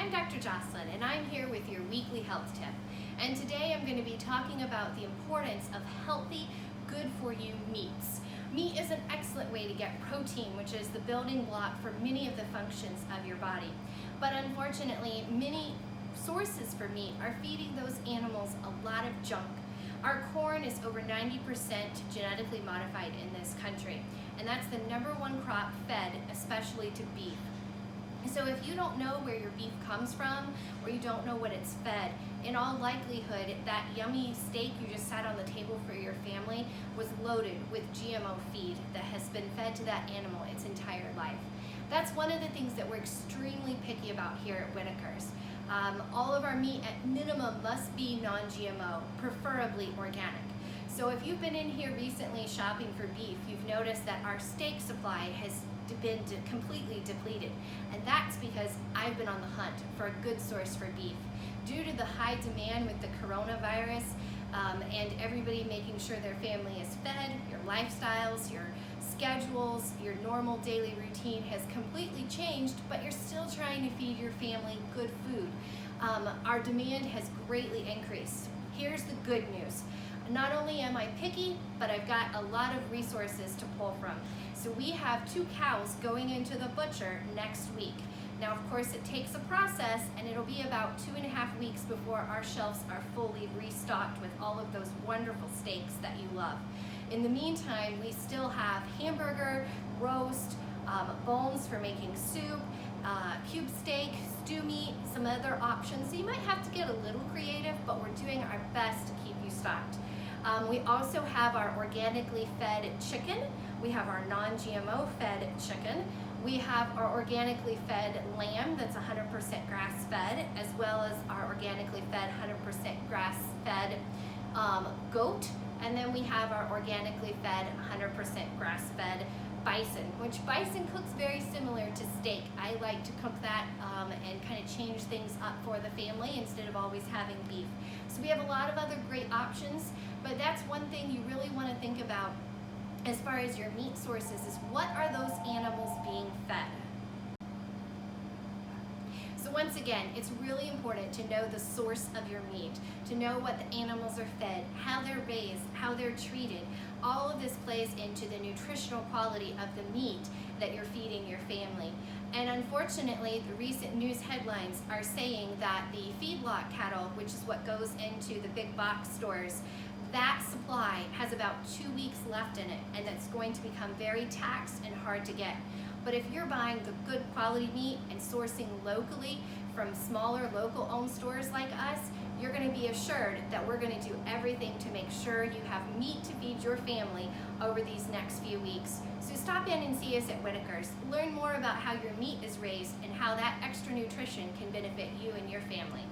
I'm Dr. Jocelyn, and I'm here with your weekly health tip. And today I'm going to be talking about the importance of healthy, good-for-you meats. Meat is an excellent way to get protein, which is the building block for many of the functions of your body. But unfortunately, many sources for meat are feeding those animals a lot of junk. Our corn is over 90% genetically modified in this country, and that's the #1 crop fed, especially to beef. So if you don't know where your beef comes from, or you don't know what it's fed, in all likelihood, that yummy steak you just sat on the table for your family was loaded with GMO feed that has been fed to that animal its entire life. That's one of the things that we're extremely picky about here at Whitaker's. All of our meat at minimum must be non-GMO, preferably organic. So if you've been in here recently shopping for beef, you've noticed that our steak supply has been completely depleted. And that's because I've been on the hunt for a good source for beef. Due to the high demand with the coronavirus and everybody making sure their family is fed, your lifestyles, your schedules, your normal daily routine has completely changed, but you're still trying to feed your family good food. Our demand has greatly increased. Here's the good news. Not only am I picky, but I've got a lot of resources to pull from. So we have 2 cows going into the butcher next week. Now, of course, it takes a process, and it'll be about 2.5 weeks before our shelves are fully restocked with all of those wonderful steaks that you love. In the meantime, we still have hamburger, roast, bones for making soup, cube steak, stew meat, some other options. So you might have to get a little creative, but we're doing our best to keep you stocked. We also have our organically fed chicken. We have our non-GMO fed chicken. We have our organically fed lamb that's 100% grass-fed, as well as our organically fed 100% grass-fed goat. And then we have our organically fed 100% grass-fed bison, which bison cooks very similar to steak. I like to cook that and kind of change things up for the family instead of always having beef. So we have a lot of other great options, but that's one thing you really want to think about as far as your meat sources is what are those animals being fed? So once again, it's really important to know the source of your meat, to know what the animals are fed, how they're raised, how they're treated. All of this plays into the nutritional quality of the meat that you're feeding your family. And unfortunately, the recent news headlines are saying that the feedlot cattle, which is what goes into the big box stores, that supply has about 2 weeks left in it, and it's going to become very taxed and hard to get. But if you're buying the good quality meat and sourcing locally from smaller local owned stores like us, you're going to be assured that we're going to do everything to make sure you have meat to feed your family over these next few weeks. So stop in and see us at Whitaker's. Learn more about how your meat is raised and how that extra nutrition can benefit you and your family.